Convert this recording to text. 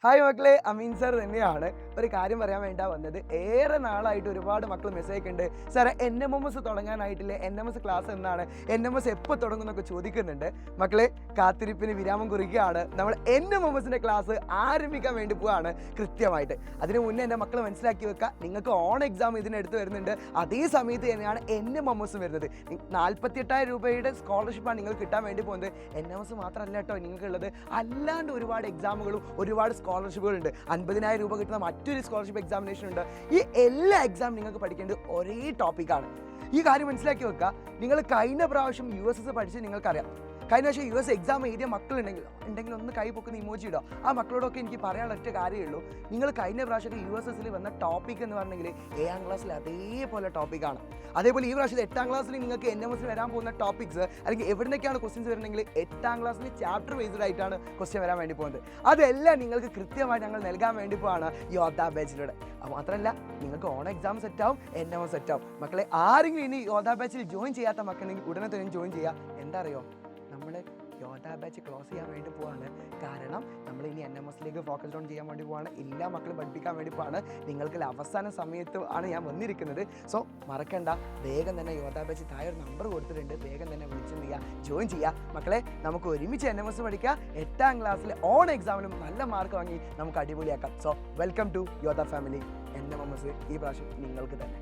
Hi മക്കളെ, അമീൻ sir തന്നെയാണ്. ഒരു കാര്യം പറയാൻ വേണ്ട വന്നത്. ഏറെ നാളായിട്ട് ഒരുപാട് മക്കൾ മെസ്സേജ് അയക്കുന്നുണ്ട്. സാറേ NMMS തുടങ്ങാനായിട്ടില്ലേ, NMS ക്ലാസ് എന്നാണ്, NMS എപ്പോൾ തുടങ്ങുന്നൊക്കെ ചോദിക്കുന്നുണ്ട്. മക്കളെ, കാത്തിരിപ്പിന് വിരാമം കുറിക്കുകയാണ്. നമ്മൾ NMMSൻ്റെ ക്ലാസ് ആരംഭിക്കാൻ വേണ്ടി പോവുകയാണ് കൃത്യമായിട്ട്. അതിന് മുന്നേ എൻ്റെ മക്കൾ മനസ്സിലാക്കി വെക്കുക, നിങ്ങൾക്ക് ഓൺ എക്സാം ഇതിനടുത്ത് വരുന്നുണ്ട്. അതേ സമയത്ത് തന്നെയാണ് NMMS വരുന്നത്. 48,000 രൂപയുടെ സ്കോളർഷിപ്പാണ് നിങ്ങൾക്ക് കിട്ടാൻ വേണ്ടി പോകുന്നത്. NMS മാത്രമല്ല കേട്ടോ നിങ്ങൾക്കുള്ളത്, അല്ലാണ്ട് ഒരുപാട് എക്സാമുകളും ഒരുപാട് സ്കോളർഷിപ്പുകളുണ്ട്. 50,000 രൂപ കിട്ടുന്ന മറ്റൊരു സ്കോളർഷിപ്പ് എക്സാമിനേഷൻ ഉണ്ട്. ഈ എല്ലാ എക്സാം നിങ്ങൾക്ക് പഠിക്കേണ്ടത് ഒരേ ടോപ്പിക്കാണ്. ഈ കാര്യം മനസ്സിലാക്കി വെക്കുക. നിങ്ങൾ കഴിഞ്ഞ പ്രാവശ്യം USS പഠിച്ച് നിങ്ങൾക്കറിയാം. കഴിഞ്ഞ വർഷം US എക്സാം എഴുതിയ മക്കളുണ്ടെങ്കിൽ ഒന്ന് കൈ പൊക്കുന്ന ഇമോജി ഇടുക. ആ മക്കളോടൊക്കെ എനിക്ക് പറയാനുള്ള ഒറ്റ കാര്യമേ ഉള്ളൂ, നിങ്ങൾ കഴിഞ്ഞ പ്രാവശ്യമൊക്കെ USSൽ വന്ന ടോപ്പിക് എന്ന് പറഞ്ഞെങ്കിൽ 7ാം ക്ലാസ്സിൽ അതേപോലെ ടോപ്പിക്കാണ്. അതേപോലെ ഈ പ്രാവശ്യത്തിൽ 8ാം ക്ലാസ്സിൽ നിങ്ങൾക്ക് NMSൽ വരാൻ പോകുന്ന ടോപ്പിക്സ് അല്ലെങ്കിൽ എവിടുന്നൊക്കെയാണ് ക്വസ്റ്റ്യൻസ് വരുന്നെങ്കിൽ 8ാം ക്ലാസ്സിൽ ചാപ്റ്റർ ബേസ്ഡ് ആയിട്ടാണ് ക്വസ്റ്റ്യൻ വരാൻ വേണ്ടി പോകുന്നത്. അതെല്ലാം നിങ്ങൾക്ക് കൃത്യമായി ഞങ്ങൾ നൽകാൻ വേണ്ടി പോവാണ് യോദ്ധ ബാച്ചിലൂടെ. അത് മാത്രമല്ല, നിങ്ങൾക്ക് ഓൺ എക്സാം സെറ്റാവും, NMS സെറ്റാവും. മക്കളെ, ആരെങ്കിലും ഇനി യോദ്ധ ബാച്ചിൽ ജോയിൻ ചെയ്യാത്ത മക്കളുണ്ടെങ്കിൽ ഉടനെ തന്നെ ജോയിൻ ചെയ്യുക. എന്താ അറിയോ, നമ്മൾ യോദ്ധ ബാച്ച് ക്ലോസ് ചെയ്യാൻ വേണ്ടി പോവാണ്. കാരണം നമ്മൾ ഇനി NMSലേക്ക് ഫോക്കസ് ഓൺ ചെയ്യാൻ വേണ്ടി പോവാണ്. എല്ലാ മക്കളും പഠിപ്പിക്കാൻ വേണ്ടി പോവാണ്. നിങ്ങൾക്ക് അവസാന സമയത്ത് ആണ് ഞാൻ വന്നിരിക്കുന്നത്. സോ മറക്കണ്ട, വേഗം തന്നെ യോദ്ധ ബാച്ച് താഴെ ഒരു നമ്പർ കൊടുത്തിട്ടുണ്ട്, വേഗം തന്നെ വിളിച്ചു ചെയ്യുക, ജോയിൻ ചെയ്യുക. മക്കളെ, നമുക്ക് ഒരുമിച്ച് NMS പഠിക്കുക. 8ാം ക്ലാസ്സിലെ ഓൺ എക്സാമിലും നല്ല മാർക്ക് വാങ്ങി നമുക്ക് അടിപൊളിയാക്കാം. So welcome to Yoddha family. NMS ഈ പ്രാവശ്യം നിങ്ങൾക്ക് തന്നെ.